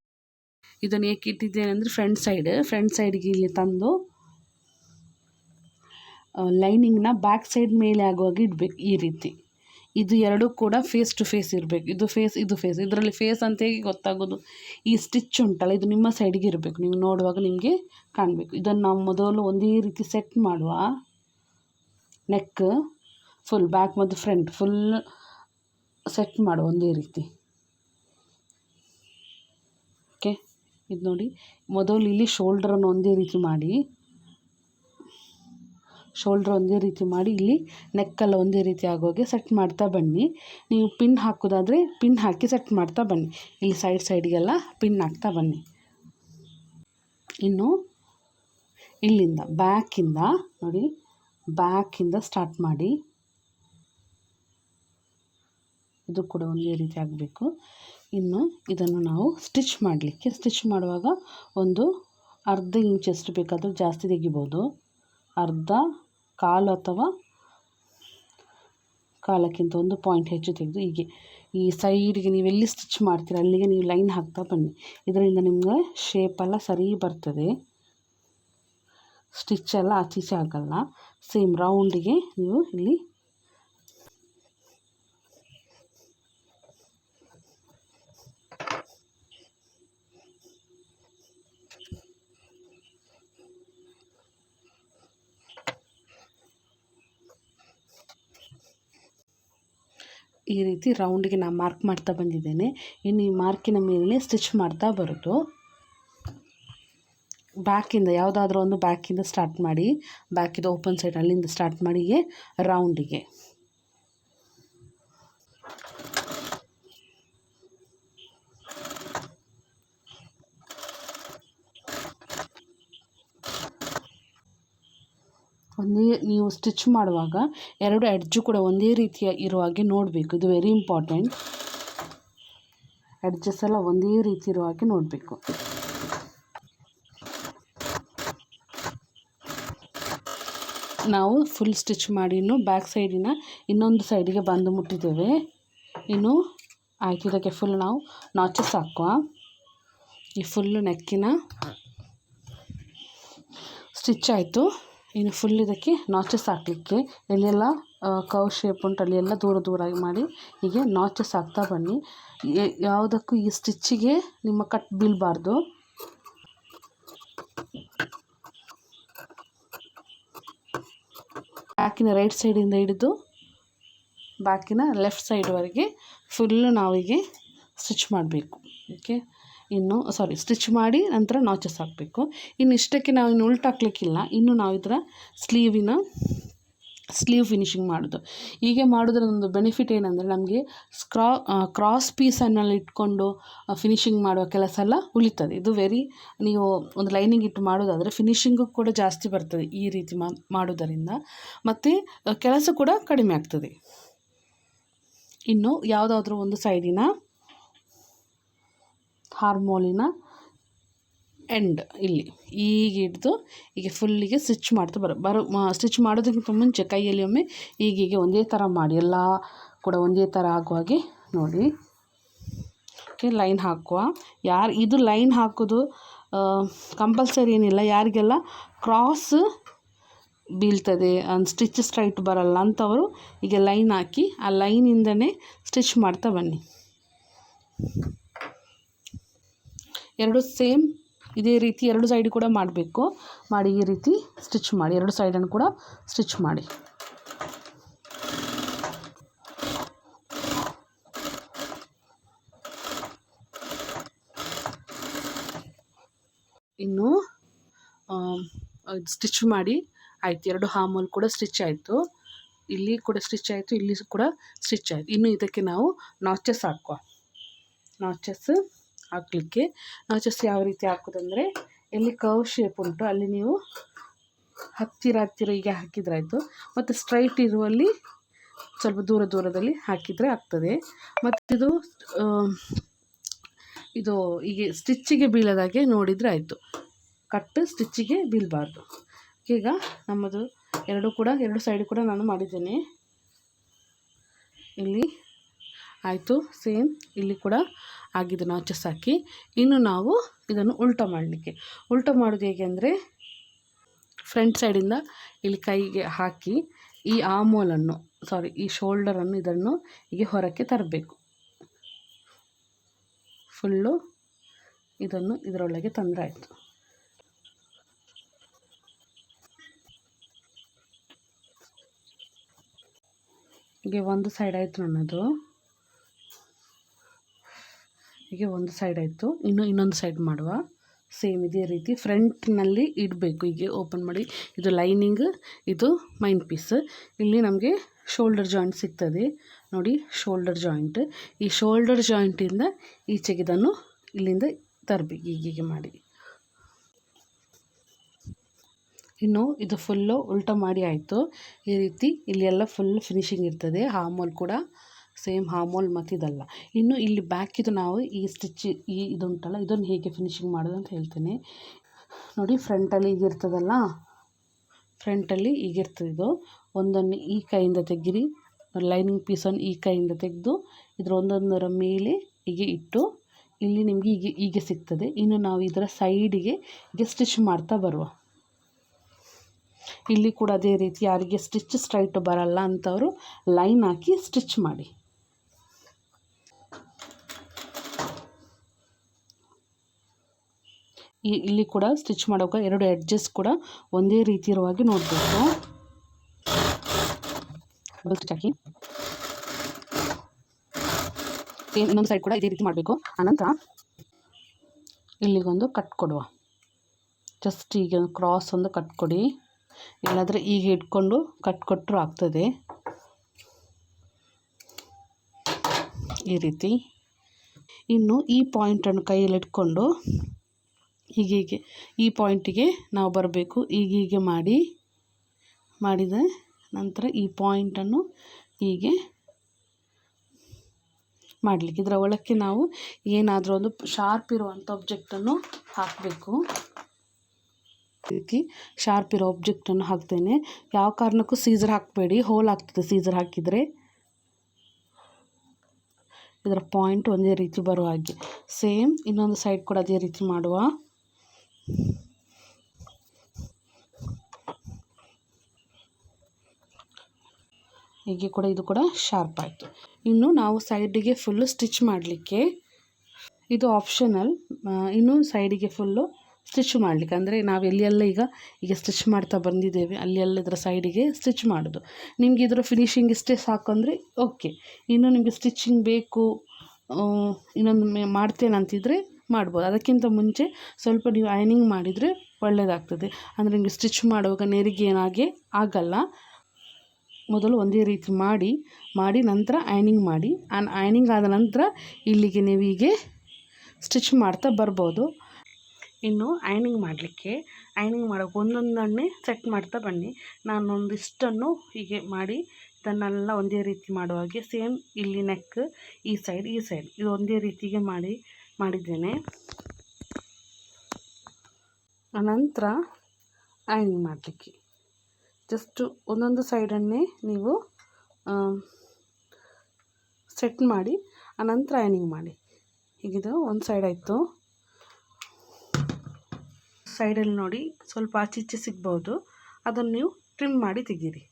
ಇದನ್ನು ಏಕೆ ಇಟ್ಟಿದ್ದೇನೆ ಅಂದರೆ ಫ್ರಂಟ್ ಸೈಡ್ಗೆ ಇಲ್ಲಿ ತಂದು ಲೈನಿಂಗ್ನ ಬ್ಯಾಕ್ ಸೈಡ್ ಮೇಲೆ ಆಗುವಾಗ ಇಡಬೇಕು ಈ ರೀತಿ. ಇದು ಎರಡೂ ಕೂಡ ಫೇಸ್ ಟು ಫೇಸ್ ಇರಬೇಕು. ಇದು ಫೇಸ್, ಇದರಲ್ಲಿ ಫೇಸ್ ಅಂತ ಹೇಗೆ ಗೊತ್ತಾಗೋದು, ಈ ಸ್ಟಿಚ್ ಉಂಟಲ್ಲ ಇದು ನಿಮ್ಮ ಸೈಡ್ಗೆ ಇರಬೇಕು, ನೀವು ನೋಡುವಾಗ ನಿಮಗೆ ಕಾಣಬೇಕು. ಇದನ್ನು ನಾವು ಮೊದಲು ಒಂದೇ ರೀತಿ ಸೆಟ್ ಮಾಡುವ. ನೆಕ್ ಫುಲ್ ಬ್ಯಾಕ್ ಮತ್ತು ಫ್ರಂಟ್ ಫುಲ್ ಸೆಟ್ ಮಾಡುವ ಒಂದೇ ರೀತಿ. ಓಕೆ, ಇದು ನೋಡಿ ಮೊದಲು ಇಲ್ಲಿ ಶೋಲ್ಡರನ್ನು ಒಂದೇ ರೀತಿ ಮಾಡಿ ಶೋಲ್ಡ್ರ್ ಒಂದೇ ರೀತಿ ಮಾಡಿ ಇಲ್ಲಿ ನೆಕ್ಕೆಲ್ಲ ಒಂದೇ ರೀತಿ ಆಗೋಗೆ ಸೆಟ್ ಮಾಡ್ತಾ ಬನ್ನಿ. ನೀವು ಪಿನ್ ಹಾಕೋದಾದರೆ ಪಿನ್ ಹಾಕಿ ಸೆಟ್ ಮಾಡ್ತಾ ಬನ್ನಿ. ಇಲ್ಲಿ ಸೈಡ್ಗೆಲ್ಲ ಪಿನ್ ಹಾಕ್ತಾ ಬನ್ನಿ. ಇನ್ನು ಇಲ್ಲಿಂದ ಬ್ಯಾಕಿಂದ ನೋಡಿ, ಬ್ಯಾಕಿಂದ ಸ್ಟಾರ್ಟ್ ಮಾಡಿ. ಇದು ಕೂಡ ಒಂದೇ ರೀತಿ ಆಗಬೇಕು. ಇನ್ನು ಇದನ್ನು ನಾವು ಸ್ಟಿಚ್ ಸ್ಟಿಚ್ ಮಾಡುವಾಗ ಒಂದು ಅರ್ಧ ಇಂಚಷ್ಟು ಬೇಕಾದರೂ ಜಾಸ್ತಿ ತೆಗಿಬೋದು. ಅರ್ಧ, ಕಾಲು ಅಥವಾ ಕಾಲಕ್ಕಿಂತ 1 ಪಾಯಿಂಟ್ ಹೆಚ್ಚು ತೆಗೆದು ಹೀಗೆ ಈ ಸೈಡ್ಗೆ ನೀವೆಲ್ಲಿ ಸ್ಟಿಚ್ ಮಾಡ್ತೀರ ಅಲ್ಲಿಗೆ ನೀವು ಲೈನ್ ಹಾಕ್ತಾ ಬನ್ನಿ. ಇದರಿಂದ ನಿಮಗೆ ಶೇಪೆಲ್ಲ ಸರಿ ಬರ್ತದೆ. ಸ್ಟಿಚ್ಚೆಲ್ಲ ಆಚೀಚೆ ಆಗಲ್ಲ. ಸೇಮ್ ರೌಂಡಿಗೆ ನೀವು ಇಲ್ಲಿ ಈ ರೀತಿ ರೌಂಡಿಗೆ ನಾನು ಮಾರ್ಕ್ ಮಾಡ್ತಾ ಬಂದಿದ್ದೇನೆ. ಇನ್ನು ಈ ಮಾರ್ಕಿನ ಮೇಲೆ ಸ್ಟಿಚ್ ಮಾಡ್ತಾ ಬರೋದು. ಬ್ಯಾಕಿಂದ ಯಾವುದಾದ್ರೂ ಒಂದು ಬ್ಯಾಕಿಂದ ಸ್ಟಾರ್ಟ್ ಮಾಡಿ, ಬ್ಯಾಕಿಂದ ಓಪನ್ ಸೈಡ್ ಅಲ್ಲಿಂದ ಸ್ಟಾರ್ಟ್ ಮಾಡಿ ರೌಂಡಿಗೆ. ನೀವು ಸ್ಟಿಚ್ ಮಾಡುವಾಗ 2 ಎಡ್ಜು ಕೂಡ ಒಂದೇ ರೀತಿಯ ಇರೋ ಹಾಗೆ ನೋಡಬೇಕು. ಇದು ವೆರಿ ಇಂಪಾರ್ಟೆಂಟ್. ಎಡ್ಜಸ್ ಎಲ್ಲ ಒಂದೇ ರೀತಿ ಇರೋ ಹಾಗೆ ನೋಡಬೇಕು. ನಾವು ಫುಲ್ ಸ್ಟಿಚ್ ಮಾಡಿ ಇನ್ನು ಬ್ಯಾಕ್ ಸೈಡಿನ ಇನ್ನೊಂದು ಸೈಡಿಗೆ ಬಂದು ಮುಟ್ಟಿದ್ದೇವೆ. ಇನ್ನು ಆಯಿತು. ಇದಕ್ಕೆ ಫುಲ್ ನಾವು ನಾಚಸ್ ಹಾಕುವ. ಈ ಫುಲ್ಲು ನೆಕ್ಕಿನ ಸ್ಟಿಚ್ ಆಯಿತು. ಇನ್ನು ಫುಲ್ ಇದಕ್ಕೆ ನಾಚಸ್ ಹಾಕಲಿಕ್ಕೆ ಎಲ್ಲೆಲ್ಲ ಕವ್ ಶೇಪ್ ಉಂಟು ಅಲ್ಲೆಲ್ಲ ದೂರ ಮಾಡಿ ಹೀಗೆ ನಾಚಸ್ ಹಾಕ್ತಾ ಬನ್ನಿ. ಯಾವುದಕ್ಕೂ ಈ ಸ್ಟಿಚ್ಚಿಗೆ ನಿಮ್ಮ ಕಟ್ ಬೀಳಬಾರ್ದು. ಬ್ಯಾಕಿನ ರೈಟ್ ಸೈಡಿಂದ ಹಿಡಿದು ಬ್ಯಾಕಿನ ಲೆಫ್ಟ್ ಸೈಡ್ವರೆಗೆ ಫುಲ್ಲು ನಾವಿಗೆ ಸ್ಟಿಚ್ ಮಾಡಬೇಕು. ಓಕೆ. ಸ್ಟಿಚ್ ಮಾಡಿ ನಂತರ ನಾಚಸ್ ಹಾಕಬೇಕು. ಇನ್ನು ಇಷ್ಟಕ್ಕೆ ನಾವು ಇನ್ನು ಉಲ್ಟಾಕ್ಲಿಕ್ಕಿಲ್ಲ. ಇನ್ನು ನಾವು ಇದರ ಸ್ಲೀವ್ ಫಿನಿಶಿಂಗ್ ಮಾಡೋದು. ಹೀಗೆ ಮಾಡೋದ್ರ ಒಂದು ಬೆನಿಫಿಟ್ ಏನಂದರೆ ನಮಗೆ ಕ್ರಾಸ್ ಪೀಸನ್ನೆಲ್ಲ ಇಟ್ಕೊಂಡು ಫಿನಿಶಿಂಗ್ ಮಾಡುವ ಕೆಲಸ ಎಲ್ಲ ಉಳಿತದೆ. ಇದು ನೀವು ಒಂದು ಲೈನಿಂಗ್ ಇಟ್ಟು ಮಾಡೋದಾದರೆ ಫಿನಿಶಿಂಗು ಕೂಡ ಜಾಸ್ತಿ ಬರ್ತದೆ ಈ ರೀತಿ ಮಾಡೋದರಿಂದ, ಮತ್ತು ಕೆಲಸ ಕೂಡ ಕಡಿಮೆ ಆಗ್ತದೆ. ಇನ್ನು ಯಾವುದಾದ್ರೂ ಒಂದು ಸೈಡಿನ ಹಾರ್ಮೋಲಿನ ಎಂಡ್ ಇಲ್ಲಿ ಈಗ ಹಿಡಿದು ಹೀಗೆ ಫುಲ್ಲಿಗೆ ಸ್ಟಿಚ್ ಮಾಡ್ತಾ ಸ್ಟಿಚ್ ಮಾಡೋದಕ್ಕಿಂತ ಮುಂಚೆ ಕೈಯಲ್ಲಿ ಒಮ್ಮೆ ಹೀಗೆ ಒಂದೇ ಥರ ಮಾಡಿ, ಎಲ್ಲ ಕೂಡ ಒಂದೇ ಥರ ಆಗುವ ಹಾಗೆ ನೋಡಿ. ಓಕೆ. ಲೈನ್ ಹಾಕುವ. ಇದು ಲೈನ್ ಹಾಕೋದು ಕಂಪಲ್ಸರಿ ಏನಿಲ್ಲ. ಯಾರಿಗೆಲ್ಲ ಕ್ರಾಸ್ ಬೀಳ್ತದೆ, ಸ್ಟಿಚ್ ಸ್ಟ್ರೈಟ್ ಬರಲ್ಲ ಅಂಥವರು ಹೀಗೆ ಲೈನ್ ಹಾಕಿ ಆ ಲೈನಿಂದನೇ ಸ್ಟಿಚ್ ಮಾಡ್ತಾ ಬನ್ನಿ. ಎರಡು ಸೇಮ್ ಇದೇ ರೀತಿ 2 ಸೈಡ್ ಕೂಡ ಮಾಡಬೇಕು. ಮಾಡಿ ಈ ರೀತಿ ಸ್ಟಿಚ್ ಮಾಡಿ, 2 ಸೈಡನ್ನು ಕೂಡ ಸ್ಟಿಚ್ ಮಾಡಿ. ಇನ್ನು ಸ್ಟಿಚ್ ಮಾಡಿ ಆಯಿತು. 2 ಹಾರ್ಮೋಲ್ ಕೂಡ ಸ್ಟಿಚ್ ಆಯಿತು. ಇಲ್ಲಿ ಕೂಡ ಸ್ಟಿಚ್ ಆಯಿತು, ಇಲ್ಲಿ ಕೂಡ ಸ್ಟಿಚ್ ಆಯಿತು. ಇನ್ನು ಇದಕ್ಕೆ ನಾವು ನಾಚಸ್ ಹಾಕುವ. ನಾಚಸ್ ಹಾಕಲಿಕ್ಕೆ ನಾಚಸ್ ಯಾವ ರೀತಿ ಹಾಕೋದಂದರೆ, ಎಲ್ಲಿ ಕರ್ವ್ ಶೇಪ್ ಉಂಟು ಅಲ್ಲಿ ನೀವು ಹತ್ತಿರ ಹೀಗೆ ಹಾಕಿದ್ರಾಯಿತು. ಮತ್ತು ಸ್ಟ್ರೈಟ್ ಇರುವಲ್ಲಿ ಸ್ವಲ್ಪ ದೂರದಲ್ಲಿ ಹಾಕಿದರೆ ಆಗ್ತದೆ. ಮತ್ತು ಇದು ಹೀಗೆ ಸ್ಟಿಚ್ಚಿಗೆ ಬೀಳದಾಗೆ ನೋಡಿದರೆ ಆಯಿತು. ಕಟ್ ಸ್ಟಿಚ್ಚಿಗೆ ಬೀಳಬಾರ್ದು. ಈಗ ನಮ್ಮದು 2 ಸೈಡ್ ಕೂಡ ನಾನು ಮಾಡಿದ್ದೇನೆ. ಇಲ್ಲಿ ಆಯಿತು. ಸೇಮ್ ಇಲ್ಲಿ ಕೂಡ ಆಗಿದೆ ನಾಚಸ್ ಹಾಕಿ. ಇನ್ನು ನಾವು ಇದನ್ನು ಉಲ್ಟಾ ಮಾಡೋದು ಹೇಗೆ ಅಂದರೆ, ಫ್ರಂಟ್ ಸೈಡಿಂದ ಇಲ್ಲಿ ಕೈಗೆ ಹಾಕಿ ಈ ಈ ಶೋಲ್ಡರನ್ನು ಇದನ್ನು ಹೀಗೆ ಹೊರಕ್ಕೆ ತರಬೇಕು. ಫುಲ್ಲು ಇದನ್ನು ಇದರೊಳಗೆ ತಂದರೆ ಆಯಿತು. ಹೀಗೆ ಒಂದು ಸೈಡ್ ಆಯಿತು ನನ್ನದು. ಹೀಗೆ ಒಂದು ಸೈಡ್ ಆಯಿತು. ಇನ್ನೊಂದು ಸೈಡ್ ಮಾಡುವ. ಸೇಮ್ ಇದೇ ರೀತಿ ಫ್ರಂಟ್ನಲ್ಲಿ ಇಡಬೇಕು. ಹೀಗೆ ಓಪನ್ ಮಾಡಿ, ಇದು ಲೈನಿಂಗ್, ಇದು ಮೈನ್ ಪೀಸ್. ಇಲ್ಲಿ ನಮಗೆ ಶೋಲ್ಡರ್ ಜಾಯಿಂಟ್ ಸಿಗ್ತದೆ ನೋಡಿ, ಶೋಲ್ಡರ್ ಜಾಯಿಂಟ್. ಈ ಶೋಲ್ಡರ್ ಜಾಯಿಂಟಿಂದ ಈಚೆಗೆ ಇದನ್ನು ಇಲ್ಲಿಂದ ತರಬೇಕು, ಹೀಗೆ ಮಾಡಿ. ಇನ್ನು ಇದು ಫುಲ್ಲು ಉಲ್ಟಾ ಮಾಡಿ ಆಯಿತು. ಈ ರೀತಿ ಇಲ್ಲಿ ಎಲ್ಲ ಫುಲ್ ಫಿನಿಶಿಂಗ್ ಇರ್ತದೆ. ಹಾಮೋಲ್ ಕೂಡ ಸೇಮ್ ಹಾಮೋಲ್ ಮತ್ತು ಇದಲ್ಲ. ಇನ್ನು ಇಲ್ಲಿ ಬ್ಯಾಕಿದು ನಾವು ಈ ಸ್ಟಿಚ್ ಇದುಂಟಲ್ಲ, ಇದನ್ನು ಹೇಗೆ ಫಿನಿಶಿಂಗ್ ಮಾಡೋದು ಅಂತ ಹೇಳ್ತೇನೆ ನೋಡಿ. ಫ್ರಂಟಲ್ಲಿ ಈಗಿರ್ತದಲ್ಲ, ಫ್ರಂಟಲ್ಲಿ ಈಗಿರ್ತದೆ ಇದು. ಒಂದನ್ನು ಈ ಕೈಯಿಂದ ತೆಗಿರಿ, ಲೈನಿಂಗ್ ಪೀಸನ್ನು ಈ ಕೈಯಿಂದ ತೆಗೆದು ಇದರ ಒಂದೊಂದರ ಮೇಲೆ ಹೀಗೆ ಇಟ್ಟು ಇಲ್ಲಿ ನಿಮಗೆ ಹೀಗೆ ಸಿಗ್ತದೆ. ಇನ್ನು ನಾವು ಇದರ ಸೈಡಿಗೆ ಹೀಗೆ ಸ್ಟಿಚ್ ಮಾಡ್ತಾ ಬರುವ. ಇಲ್ಲಿ ಕೂಡ ಅದೇ ರೀತಿ, ಯಾರಿಗೆ ಸ್ಟಿಚ್ ಸ್ಟ್ರೈಟ್ ಬರಲ್ಲ ಅಂಥವರು ಲೈನ್ ಹಾಕಿ ಸ್ಟಿಚ್ ಮಾಡಿ. ಇಲ್ಲಿ ಕೂಡ ಸ್ಟಿಚ್ ಮಾಡೋಕೆ 2 ಎಡ್ಜಸ್ ಕೂಡ ಒಂದೇ ರೀತಿ ಇರುವಾಗಿ ನೋಡಬೇಕು. ಸ್ಟಿಚ್ ಹಾಕಿ ಇನ್ನೊಂದು ಸೈಡ್ ಕೂಡ ಇದೇ ರೀತಿ ಮಾಡಬೇಕು. ಆನಂತರ ಇಲ್ಲಿಗೊಂದು ಕಟ್ ಕೊಡುವ. ಜಸ್ಟ್ ಈಗ ಕ್ರಾಸ್ ಒಂದು ಕಟ್ ಕೊಡಿ, ಇಲ್ಲಾಂದರೆ ಈಗ ಇಟ್ಕೊಂಡು ಕಟ್ ಕೊಟ್ಟರು ಆಗ್ತದೆ. ಈ ರೀತಿ. ಇನ್ನು ಈ ಪಾಯಿಂಟನ್ನು ಕೈಯಲ್ಲಿ ಇಟ್ಕೊಂಡು ಹೀಗೆ ಈ ಪಾಯಿಂಟಿಗೆ ನಾವು ಬರಬೇಕು. ಹೀಗೆ ಮಾಡಿದ ನಂತರ ಈ ಪಾಯಿಂಟನ್ನು ಹೀಗೆ ಮಾಡಲಿಕ್ಕೆ, ಇದರ ಒಳಕ್ಕೆ ನಾವು ಏನಾದರೂ ಒಂದು ಶಾರ್ಪ್ ಇರುವಂಥ ಆಬ್ಜೆಕ್ಟನ್ನು ಹಾಕಬೇಕು. ರೀತಿ ಶಾರ್ಪ್ ಇರೋ ಆಬ್ಜೆಕ್ಟನ್ನು ಹಾಕ್ತೇನೆ. ಯಾವ ಕಾರಣಕ್ಕೂ ಸೀಸರ್ ಹಾಕಬೇಡಿ, ಹೋಲ್ ಆಗ್ತದೆ ಸೀಸರ್ ಹಾಕಿದರೆ. ಇದರ ಪಾಯಿಂಟ್ ಒಂದೇ ರೀತಿ ಬರುವ ಹಾಗೆ. ಸೇಮ್ ಇನ್ನೊಂದು ಸೈಡ್ ಕೂಡ ಅದೇ ರೀತಿ ಮಾಡುವ. ಹೀಗೆ ಕೂಡ ಇದು ಕೂಡ ಶಾರ್ಪ್ ಆಯಿತು. ಇನ್ನು ನಾವು ಸೈಡಿಗೆ ಫುಲ್ಲು ಸ್ಟಿಚ್ ಮಾಡಲಿಕ್ಕೆ, ಇದು ಆಪ್ಷನಲ್. ಇನ್ನು ಸೈಡಿಗೆ ಫುಲ್ಲು ಸ್ಟಿಚ್ ಮಾಡಲಿಕ್ಕೆ ಅಂದರೆ ನಾವು ಎಲ್ಲಿಯೆಲ್ಲ ಈಗ ಸ್ಟಿಚ್ ಮಾಡ್ತಾ ಬಂದಿದ್ದೇವೆ ಅಲ್ಲೆಲ್ಲ ಇದರ ಸೈಡಿಗೆ ಸ್ಟಿಚ್ ಮಾಡೋದು. ನಿಮಗೆ ಇದರ ಫಿನಿಶಿಂಗ್ ಇಷ್ಟೇ ಸಾಕು ಅಂದರೆ ಓಕೆ. ಇನ್ನು ನಿಮಗೆ ಸ್ಟಿಚಿಂಗ್ ಬೇಕು, ಇನ್ನೊಂದು ಮಾಡ್ತೇನೆ ಅಂತಿದ್ರೆ ಮಾಡ್ಬೋದು. ಅದಕ್ಕಿಂತ ಮುಂಚೆ ಸ್ವಲ್ಪ ನೀವು ಐನಿಂಗ್ ಮಾಡಿದರೆ ಒಳ್ಳೆಯದಾಗ್ತದೆ. ಅಂದರೆ ನಿಮಗೆ ಸ್ಟಿಚ್ ಮಾಡುವಾಗ ನೆರಿಗೆ ಏನಾಗೆ ಆಗಲ್ಲ. ಮೊದಲು ಒಂದೇ ರೀತಿ ಮಾಡಿ ನಂತರ ಐನಿಂಗ್ ಮಾಡಿ. ಐನಿಂಗ್ ಆದ ನಂತರ ಇಲ್ಲಿಗೆ ನೀವು ಹೀಗೆ ಸ್ಟಿಚ್ ಮಾಡ್ತಾ ಬರ್ಬೋದು. ಇನ್ನು ಐನಿಂಗ್ ಮಾಡೋಕ್ಕೆ ಒಂದೊಂದನ್ನೇ ಸೆಟ್ ಮಾಡ್ತಾ ಬನ್ನಿ. ನಾನೊಂದಿಷ್ಟನ್ನು ಹೀಗೆ ಮಾಡಿ ಇದನ್ನೆಲ್ಲ ಒಂದೇ ರೀತಿ ಮಾಡುವ ಹಾಗೆ ಸೇಮ್ ಇಲ್ಲಿ ನೆಕ್ ಈ ಸೈಡ್ ಇದು ಒಂದೇ ರೀತಿಗೆ ಮಾಡಿದ್ದೇನೆ. ಅನಂತರ ಐನಿಂಗ್ ಮಾಡಲಿಕ್ಕೆ ಜಸ್ಟ್ ಒಂದೊಂದು ಸೈಡನ್ನೇ ನೀವು ಸೆಟ್ ಮಾಡಿ ಅನಂತರ ಐನಿಂಗ್ ಮಾಡಿ. ಹೀಗಿದು ಒಂದು ಸೈಡ್ ಆಯಿತು. ಸೈಡಲ್ಲಿ ನೋಡಿ ಸ್ವಲ್ಪ ಆಚೀಚೆ ಸಿಗ್ಬೋದು, ಅದನ್ನು ನೀವು ಟ್ರಿಮ್ ಮಾಡಿ ತೆಗೀರಿ.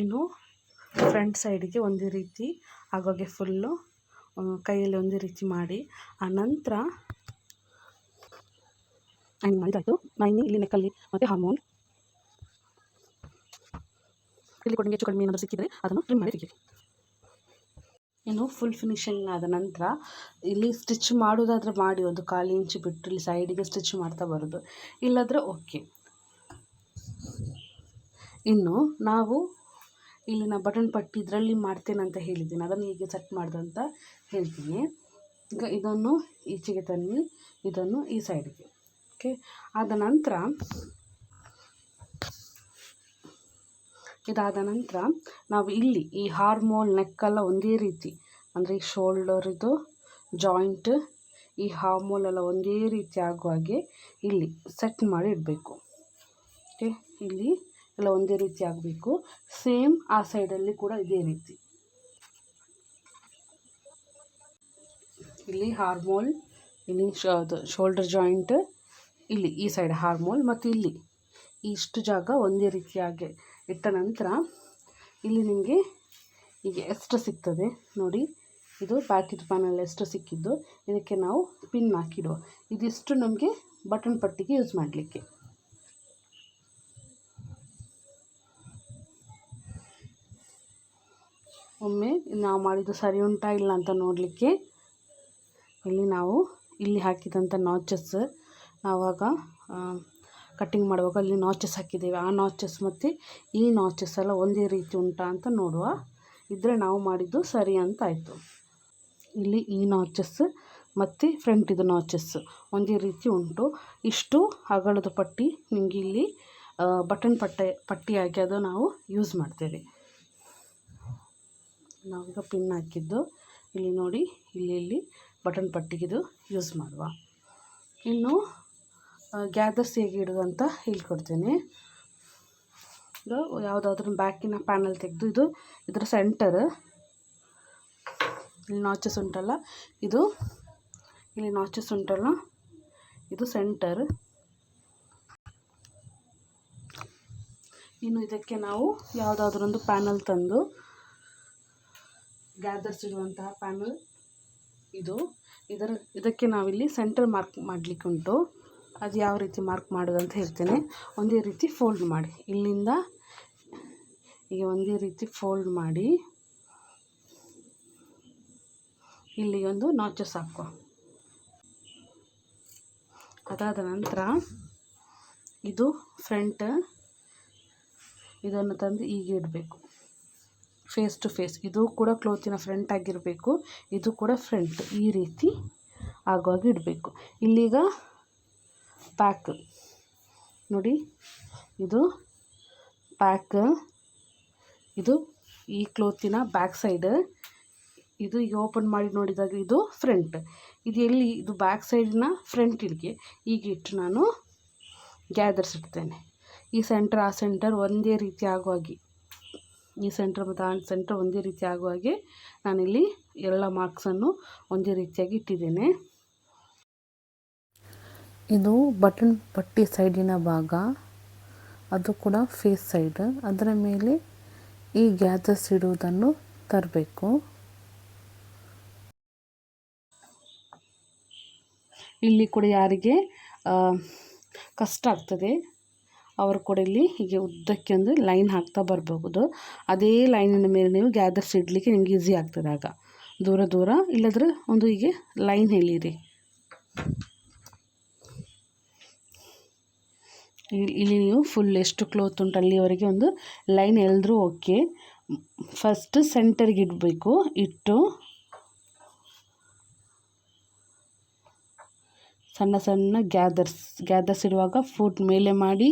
ಇನ್ನು ಫ್ರಂಟ್ ಸೈಡಿಗೆ ಒಂದೇ ರೀತಿ ಆಗಾಗೆ ಫುಲ್ಲು ಕೈಯಲ್ಲಿ ಒಂದೇ ರೀತಿ ಮಾಡಿ ಆನಂತರ ಐನಿಂಗ್ ಮಾಡಿದಾಯಿತು. ಇಲ್ಲಿ ನೆಕ್ಕಲ್ಲಿ ಮತ್ತು ಹಾರ್ಮೋನ್ ಇಲ್ಲಿ ಕೂಡ ಹೆಚ್ಚು ಕಡಿಮೆ ಏನಾದರೂ ಸಿಕ್ಕಿದರೆ ಅದನ್ನು ಟ್ರಿಮ್ ಮಾಡಿ ತೆಗೀರಿ. ಇನ್ನು ಫುಲ್ ಫಿನಿಶಿಂಗ್ ಆದ ನಂತರ ಇಲ್ಲಿ ಸ್ಟಿಚ್ ಮಾಡೋದಾದರೆ ಮಾಡಿ, ಒಂದು 1/4 ಇಂಚು ಬಿಟ್ಟು ಇಲ್ಲಿ ಸೈಡಿಗೆ ಸ್ಟಿಚ್ ಮಾಡ್ತಾ ಬರೋದು, ಇಲ್ಲಾದರೆ ಓಕೆ. ಇನ್ನು ನಾವು ಇಲ್ಲಿನ ಬಟನ್ ಪಟ್ಟಿ ಇದರಲ್ಲಿ ಮಾಡ್ತೇನೆ ಅಂತ ಹೇಳಿದ್ದೀನಿ, ಅದನ್ನು ಹೀಗೆ ಸೆಟ್ ಮಾಡೋದಂತ ಹೇಳ್ತೀನಿ. ಈಗ ಇದನ್ನು ಈಚೆಗೆ ತನ್ನಿ, ಇದನ್ನು ಈ ಸೈಡಿಗೆ. ಓಕೆ, ಇದಾದ ನಂತರ ನಾವು ಇಲ್ಲಿ ಈ ಹಾರ್ಮೋಲ್ ನೆಕ್ಕೆಲ್ಲ ಒಂದೇ ರೀತಿ, ಅಂದರೆ ಈ ಶೋಲ್ಡರಿದು ಜಾಯಿಂಟ್ ಈ ಹಾರ್ಮೋಲೆಲ್ಲ ಒಂದೇ ರೀತಿ ಆಗುವ ಹಾಗೆ ಇಲ್ಲಿ ಸೆಟ್ ಮಾಡಿ ಇಡಬೇಕು. ಓಕೆ, ಇಲ್ಲಿ ಎಲ್ಲ ಒಂದೇ ರೀತಿ ಆಗಬೇಕು. ಸೇಮ್ ಆ ಸೈಡಲ್ಲಿ ಕೂಡ ಇದೇ ರೀತಿ. ಇಲ್ಲಿ ಹಾರ್ಮೋಲ್, ಇಲ್ಲಿ ಶೋಲ್ಡರ್ ಜಾಯಿಂಟ್, ಇಲ್ಲಿ ಈ ಸೈಡ್ ಹಾರ್ಮೋಲ್ ಮತ್ತು ಇಲ್ಲಿ ಇಷ್ಟು ಜಾಗ ಒಂದೇ ರೀತಿಯಾಗಿ ಇಟ್ಟ ನಂತರ ಇಲ್ಲಿ ನಿಮಗೆ ಈಗ ಎಷ್ಟು ಸಿಗ್ತದೆ ನೋಡಿ, ಇದು ಪ್ಯಾಕೆಟ್ ಪ್ಯಾನಲ್ಲಿ ಎಷ್ಟು ಸಿಕ್ಕಿದ್ದು ಇದಕ್ಕೆ ನಾವು ಪಿನ್ ಹಾಕಿಡುವ. ಇದಿಷ್ಟು ನಮಗೆ ಬಟನ್ ಪಟ್ಟಿಗೆ ಯೂಸ್ ಮಾಡಲಿಕ್ಕೆ. ಒಮ್ಮೆ ನಾವು ಮಾಡಿದ್ದು ಸರಿ ಉಂಟಾ ಇಲ್ಲ ಅಂತ ನೋಡಲಿಕ್ಕೆ ಇಲ್ಲಿ ಹಾಕಿದಂಥ ನಾಚಸ್ ನಾವಾಗ ಕಟ್ಟಿಂಗ್ ಮಾಡುವಾಗ ಅಲ್ಲಿ ನಾಚಸ್ ಹಾಕಿದ್ದೇವೆ. ಆ ನಾಚಸ್ ಮತ್ತು ಈ ನಾಚಸ್ ಎಲ್ಲ ಒಂದೇ ರೀತಿ ಉಂಟಾ ಅಂತ ನೋಡುವ. ಇದ್ದರೆ ನಾವು ಮಾಡಿದ್ದು ಸರಿ ಅಂತ ಆಯಿತು. ಇಲ್ಲಿ ಈ ನಾಚಸ್ ಮತ್ತು ಫ್ರಂಟಿದು ನಾಚಸ್ ಒಂದೇ ರೀತಿ ಉಂಟು. ಇಷ್ಟು ಅಗಲದ ಪಟ್ಟಿ ನಿಮಗೆ ಇಲ್ಲಿ ಬಟನ್ ಪಟ್ಟಿಯಾಗಿ ಅದು ನಾವು ಯೂಸ್ ಮಾಡ್ತೇವೆ. ನಾವೀಗ ಪಿನ್ ಹಾಕಿದ್ದು ಇಲ್ಲಿ ನೋಡಿ, ಇಲ್ಲಿ ಬಟನ್ ಪಟ್ಟಿಗಿದು ಯೂಸ್ ಮಾಡುವ. ಇನ್ನು ಗ್ಯಾದರ್ಸ್ ಹೇಗೆ ಇಡೋದು ಅಂತ ಹೇಳ್ಕೊಡ್ತೇನೆ. ಇದು ಯಾವುದಾದ್ರೂ ಬ್ಯಾಕಿನ ಪ್ಯಾನಲ್ ತೆಗೆದು ಇದರ ಸೆಂಟರ್ ಇಲ್ಲಿ ನಾಚಸ್ ಉಂಟಲ್ಲ, ಇಲ್ಲಿ ನಾಚಸ್ ಉಂಟಲ್ಲ, ಇದು ಸೆಂಟರ್. ಇನ್ನು ಇದಕ್ಕೆ ನಾವು ಯಾವುದಾದ್ರೂ ಒಂದು ಪ್ಯಾನಲ್ ತಂದು ಗ್ಯಾದರ್ಸ್ ಇಡುವಂತಹ ಪ್ಯಾನಲ್ ಇದಕ್ಕೆ ನಾವಿಲ್ಲಿ ಸೆಂಟರ್ ಮಾರ್ಕ್ ಮಾಡಲಿಕ್ಕೆ ಉಂಟು. ಅದು ಯಾವ ರೀತಿ ಮಾರ್ಕ್ ಮಾಡೋದು ಅಂತ ಹೇಳ್ತೇನೆ. ಒಂದೇ ರೀತಿ ಫೋಲ್ಡ್ ಮಾಡಿ, ಇಲ್ಲಿಂದ ಈಗ ಒಂದೇ ರೀತಿ ಫೋಲ್ಡ್ ಮಾಡಿ ಇಲ್ಲಿ ಒಂದು ನಾಚಸ್ ಹಾಕುವ. ಅದಾದ ನಂತರ ಇದು ಫ್ರಂಟ್, ಇದನ್ನು ತಂದು ಈಗ ಇಡಬೇಕು ಫೇಸ್ ಟು ಫೇಸ್. ಇದು ಕೂಡ ಕ್ಲೋತಿನ ಫ್ರಂಟ್ ಆಗಿರಬೇಕು, ಇದು ಕೂಡ ಫ್ರಂಟ್, ಈ ರೀತಿ ಆಗುವಾಗ ಇಡಬೇಕು. ಇಲ್ಲೀಗ ಪ್ಯಾಕ್ ನೋಡಿ, ಇದು ಪ್ಯಾಕ್, ಇದು ಈ ಕ್ಲೋತಿನ ಬ್ಯಾಕ್ ಸೈಡ್. ಇದು ಈಗ ಓಪನ್ ಮಾಡಿ ನೋಡಿದಾಗ ಇದು ಫ್ರಂಟ್. ಇದು ಬ್ಯಾಕ್ ಸೈಡಿನ ಫ್ರಂಟ್ ಈಗ ಇಟ್ಟು ನಾನು ಗ್ಯಾದರ್ಸ್ ಇಡ್ತೇನೆ. ಈ ಸೆಂಟರ್ ಆ ಸೆಂಟರ್ ಒಂದೇ ರೀತಿ ಆಗುವಾಗೆ, ಈ ಸೆಂಟರ್ ಮತ್ತು ಆ ಸೆಂಟರ್ ಒಂದೇ ರೀತಿ ಆಗುವಾಗೆ ನಾನಿಲ್ಲಿ ಎಲ್ಲ ಮಾರ್ಕ್ಸನ್ನು ಒಂದೇ ರೀತಿಯಾಗಿ ಇಟ್ಟಿದ್ದೇನೆ. ಇದು ಬಟನ್ ಪಟ್ಟಿ ಸೈಡಿನ ಭಾಗ, ಅದು ಕೂಡ ಫೇಸ್ ಸೈಡ್. ಅದರ ಮೇಲೆ ಈ ಗ್ಯಾದರ್ಸ್ ಇಡುವುದನ್ನು ತರಬೇಕು. ಇಲ್ಲಿ ಕೂಡ ಯಾರಿಗೆ ಕಷ್ಟ ಆಗ್ತದೆ ಅವರು ಕೂಡ ಇಲ್ಲಿ ಹೀಗೆ ಉದ್ದಕ್ಕೆ ಒಂದು ಲೈನ್ ಹಾಕ್ತಾ ಬರಬಹುದು. ಅದೇ ಲೈನಿನ ಮೇಲೆ ನೀವು ಗ್ಯಾದರ್ಸ್ ಇಡಲಿಕ್ಕೆ ನಿಮ್ಗೆ ಈಸಿ ಆಗ್ತದೆ. ಆಗ ದೂರ ಇಲ್ಲದ್ರೆ ಒಂದು ಹೀಗೆ ಲೈನ್ ಎಳೀರಿ. ಇಲ್ಲಿ ನೀವು ಫುಲ್ ಎಷ್ಟು ಕ್ಲೋತ್ ಉಂಟು ಅಲ್ಲಿವರೆಗೆ ಒಂದು ಲೈನ್ ಎಳೆದ್ರೂ ಓಕೆ. ಫಸ್ಟ್ ಸೆಂಟರ್ಗೆ ಇಡಬೇಕು. ಇಟ್ಟು ಸಣ್ಣ ಸಣ್ಣ ಗ್ಯಾದರ್ಸ್ ಇಡುವಾಗ ಫುಟ್ ಮೇಲೆ ಮಾಡಿ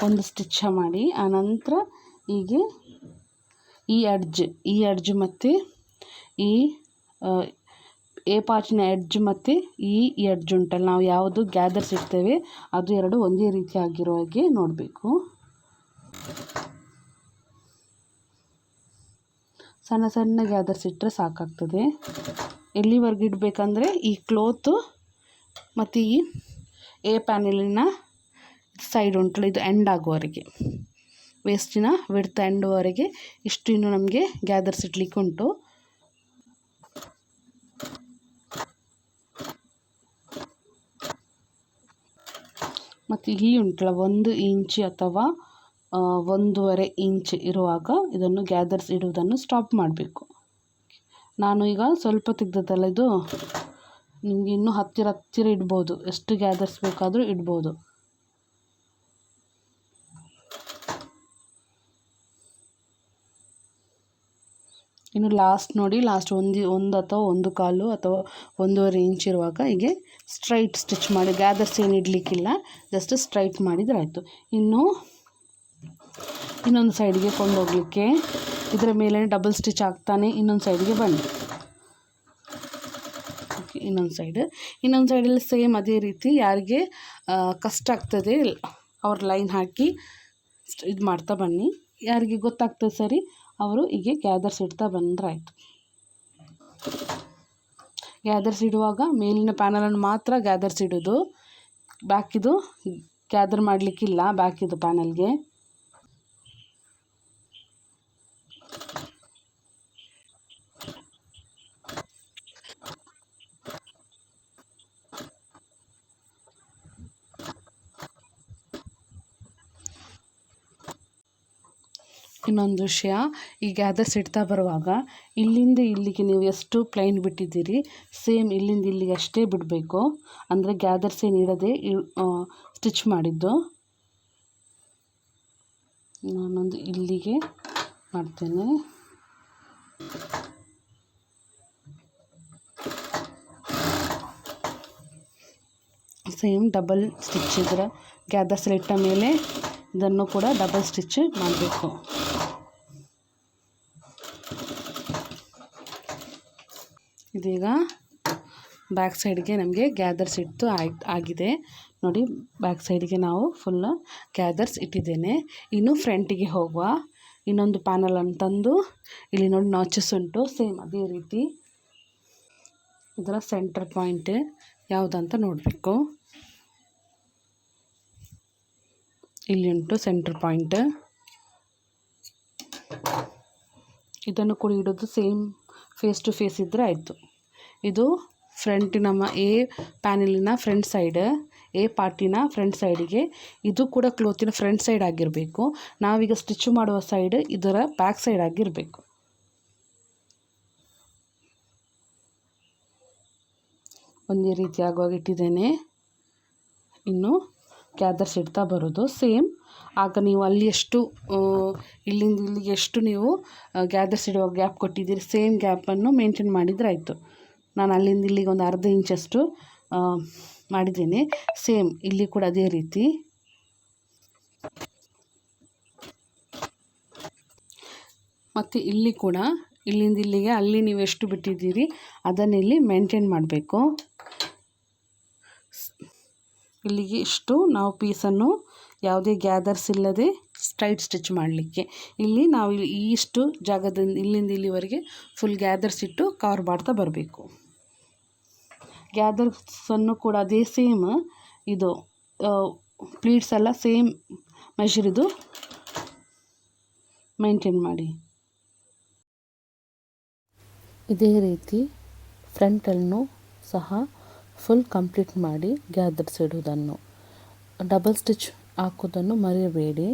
ಒಂದು ಸ್ಟಿಚ್ ಮಾಡಿ, ಆನಂತರ ಹೀಗೆ ಈ ಎಡ್ಜ್ ಮತ್ತು ಈ ಎ ಪಾರ್ಟಿನ ಎಡ್ಜ್ ಮತ್ತು ಈ ಎಡ್ಜ್ ಉಂಟಲ್ಲ, ನಾವು ಯಾವುದು ಗ್ಯಾದರ್ಸ್ ಇಡ್ತೇವೆ ಅದು ಎರಡು ಒಂದೇ ರೀತಿ ಆಗಿರೋ ಹಾಗೆ ನೋಡಬೇಕು. ಸಣ್ಣ ಸಣ್ಣ ಗ್ಯಾದರ್ಸ್ ಇಟ್ಟರೆ ಸಾಕಾಗ್ತದೆ. ಎಲ್ಲಿವರೆಗೆ ಇಡಬೇಕಂದ್ರೆ ಈ ಕ್ಲೋತು ಮತ್ತು ಈ ಎ ಪ್ಯಾನೆಲಿನ ಸೈಡ್ ಉಂಟಲ್ಲ, ಇದು ಎಂಡ್ ಆಗುವವರೆಗೆ, ವೇಸ್ಟಿನ ವಿಡ್ತ್ ಎಂಡ್ವರೆಗೆ ಇಷ್ಟು ಇನ್ನು ನಮಗೆ ಗ್ಯಾದರ್ಸ್ ಇಡ್ಲಿಕ್ಕೆ ಉಂಟು. ಮತ್ತು ಇಲ್ಲಿ ಉಂಟಲ್ಲ 1 ಇಂಚ್ ಅಥವಾ 1.5 ಇಂಚ್ ಇರುವಾಗ ಇದನ್ನು ಗ್ಯಾದರ್ಸ್ ಇಡುವುದನ್ನು ಸ್ಟಾಪ್ ಮಾಡಬೇಕು. ನಾನು ಈಗ ಸ್ವಲ್ಪ ತೆಗೆದದ್ದಲ್ಲ, ಇದು ನಿಮಗೆ ಇನ್ನೂ ಹತ್ತಿರ ಇಡ್ಬೋದು, ಎಷ್ಟು ಗ್ಯಾದರ್ಸ್ ಬೇಕಾದರೂ ಇಡ್ಬೋದು. ಇನ್ನು ಲಾಸ್ಟ್ ನೋಡಿ, ಲಾಸ್ಟ್ ಒಂದು ಅಥವಾ 1/4 ಅಥವಾ 1.5 ಇಂಚ್ ಇರುವಾಗ ಹೀಗೆ ಸ್ಟ್ರೈಟ್ ಸ್ಟಿಚ್ ಮಾಡಿ, ಗ್ಯಾದರ್ಸ್ ಏನು ಇಡಲಿಕ್ಕಿಲ್ಲ, ಜಸ್ಟ್ ಸ್ಟ್ರೈಟ್ ಮಾಡಿದರೆ ಆಯಿತು. ಇನ್ನೊಂದು ಸೈಡ್ಗೆ ಕೊಂಡೋಗಲಿಕ್ಕೆ ಇದರ ಮೇಲೆ ಡಬಲ್ ಸ್ಟಿಚ್ ಆಗ್ತಾನೆ ಇನ್ನೊಂದು ಸೈಡ್ಗೆ ಬನ್ನಿ. ಇನ್ನೊಂದು ಸೈಡಲ್ಲಿ ಸೇಮ್ ಅದೇ ರೀತಿ. ಯಾರಿಗೆ ಕಷ್ಟ ಆಗ್ತದೆ ಅವ್ರ ಲೈನ್ ಹಾಕಿ ಇದು ಮಾಡ್ತಾ ಬನ್ನಿ. ಯಾರಿಗೆ ಗೊತ್ತಾಗ್ತದೆ ಸರಿ ಅವರು ಹೀಗೆ ಗ್ಯಾದರ್ಸ್ ಇಡ್ತಾ ಬಂದರೆ ಆಯಿತು. ಗ್ಯಾದರ್ಸ್ ಇಡುವಾಗ ಮೇಲಿನ ಪ್ಯಾನಲನ್ನು ಮಾತ್ರ ಗ್ಯಾದರ್ಸ್ ಇಡೋದು, ಬ್ಯಾಕಿದು ಗ್ಯಾದರ್ ಮಾಡಲಿಕ್ಕಿಲ್ಲ. ಬ್ಯಾಕಿದು ಪ್ಯಾನಲ್ಗೆ ಇನ್ನೊಂದು ವಿಷಯ, ಈ ಗ್ಯಾದರ್ಸ್ ಇಡ್ತಾ ಬರುವಾಗ ಇಲ್ಲಿಂದ ಇಲ್ಲಿಗೆ ನೀವು ಎಷ್ಟು ಪ್ಲೈನ್ ಬಿಟ್ಟಿದ್ದೀರಿ ಸೇಮ್ ಇಲ್ಲಿಂದ ಇಲ್ಲಿಗೆ ಅಷ್ಟೇ ಬಿಡಬೇಕು. ಅಂದರೆ ಗ್ಯಾದರ್ಸ್ ಏನು ಇಡದೆ ಸ್ಟಿಚ್ ಮಾಡಿದ್ದು. ನಾನೊಂದು ಇಲ್ಲಿಗೆ ಮಾಡ್ತೇನೆ. ಸೇಮ್ ಡಬಲ್ ಸ್ಟಿಚ್ ಇದರ ಗ್ಯಾದರ್ಸ್ ಇಟ್ಟ ಮೇಲೆ ಇದನ್ನು ಕೂಡ ಡಬಲ್ ಸ್ಟಿಚ್ ಮಾಡಬೇಕು. ಇದೀಗ ಬ್ಯಾಕ್ ಸೈಡ್ಗೆ ನಮಗೆ ಗ್ಯಾದರ್ಸ್ ಇಟ್ಟು ಆಗಿದೆ ನೋಡಿ. ಬ್ಯಾಕ್ ಸೈಡ್ಗೆ ನಾವು ಫುಲ್ಲು ಗ್ಯಾದರ್ಸ್ ಇಟ್ಟಿದ್ದೇನೆ. ಇನ್ನು ಫ್ರಂಟಿಗೆ ಹೋಗುವ. ಇನ್ನೊಂದು ಪ್ಯಾನಲ್ ಅಂತಂದು ಇಲ್ಲಿ ನೋಡಿ ನಾಚಸ್ ಉಂಟು. ಸೇಮ್ ಅದೇ ರೀತಿ ಇದರ ಸೆಂಟರ್ ಪಾಯಿಂಟ್ ಯಾವುದಂತ ನೋಡಬೇಕು. ಇಲ್ಲಿ ಉಂಟು ಸೆಂಟರ್ ಪಾಯಿಂಟ್. ಇದನ್ನು ಕೂಡ ಇಡೋದು ಸೇಮ್ ಫೇಸ್ ಟು ಫೇಸ್ ಇದ್ದರೆ ಆಯಿತು. ಇದು ಫ್ರಂಟಿನ ಎ ಪ್ಯಾನಲಿನ ಫ್ರಂಟ್ ಸೈಡ್, ಎ ಪಾರ್ಟಿನ ಫ್ರಂಟ್ ಸೈಡಿಗೆ. ಇದು ಕೂಡ ಕ್ಲೋತಿನ ಫ್ರಂಟ್ ಸೈಡ್ ಆಗಿರಬೇಕು. ನಾವೀಗ ಸ್ಟಿಚ್ ಮಾಡುವ ಸೈಡ್ ಇದರ ಬ್ಯಾಕ್ ಸೈಡ್ ಆಗಿರಬೇಕು. ಒಂದೇ ರೀತಿ ಆಗುವಾಗ ಇಟ್ಟಿದ್ದೇನೆ. ಇನ್ನು ಗ್ಯಾದರ್ಸ್ ಇಡ್ತಾ ಬರೋದು ಸೇಮ್. ಆಗ ನೀವು ಅಲ್ಲಿ ಎಷ್ಟು ಇಲ್ಲಿಂದ ಇಲ್ಲಿಗೆ ಎಷ್ಟು ನೀವು ಗ್ಯಾದರ್ಸ್ ಇಡುವ ಗ್ಯಾಪ್ ಕೊಟ್ಟಿದ್ದೀರಿ ಸೇಮ್ ಗ್ಯಾಪನ್ನು ಮೇಂಟೈನ್ ಮಾಡಿದರೆ ಆಯಿತು. ನಾನು ಅಲ್ಲಿಂದ ಇಲ್ಲಿಗೆ ಒಂದು ಅರ್ಧ ಇಂಚಷ್ಟು ಮಾಡಿದ್ದೇನೆ. ಸೇಮ್ ಇಲ್ಲಿ ಕೂಡ ಅದೇ ರೀತಿ. ಮತ್ತು ಇಲ್ಲಿ ಕೂಡ ಇಲ್ಲಿಂದ ಇಲ್ಲಿಗೆ ಅಲ್ಲಿ ನೀವು ಎಷ್ಟು ಬಿಟ್ಟಿದ್ದೀರಿ ಅದನ್ನು ಇಲ್ಲಿ ಮೇಂಟೈನ್ ಮಾಡಬೇಕು. ಇಲ್ಲಿಗೆ ಇಷ್ಟು ನಾವು ಪೀಸನ್ನು ಯಾವುದೇ ಗ್ಯಾದರ್ಸ್ ಇಲ್ಲದೆ ಸ್ಟ್ರೈಟ್ ಸ್ಟಿಚ್ ಮಾಡಲಿಕ್ಕೆ. ಇಲ್ಲಿ ನಾವು ಇಷ್ಟು ಜಾಗದಿಂದ ಇಲ್ಲಿಂದ ಇಲ್ಲಿವರೆಗೆ ಫುಲ್ ಗ್ಯಾದರ್ಸ್ ಇಟ್ಟು ಕವರ್ ಮಾಡ್ತಾ ಬರಬೇಕು. ಗ್ಯಾದರ್ಸನ್ನು ಕೂಡ ಅದೇ ಸೇಮ್ ಇದು ಪ್ಲೀಟ್ಸ್ ಎಲ್ಲ ಸೇಮ್ ಮೆಷರಿದು ಮೇಂಟೈನ್ ಮಾಡಿ. ಇದೇ ರೀತಿ ಫ್ರಂಟನ್ನು ಸಹ ಫುಲ್ ಕಂಪ್ಲೀಟ್ ಮಾಡಿ ಗ್ಯಾದರ್ಸ್ ಇಡುವುದನ್ನು, ಡಬಲ್ ಸ್ಟಿಚ್ ಹಾಕೋದನ್ನು ಮರೆಯಬೇಡಿ.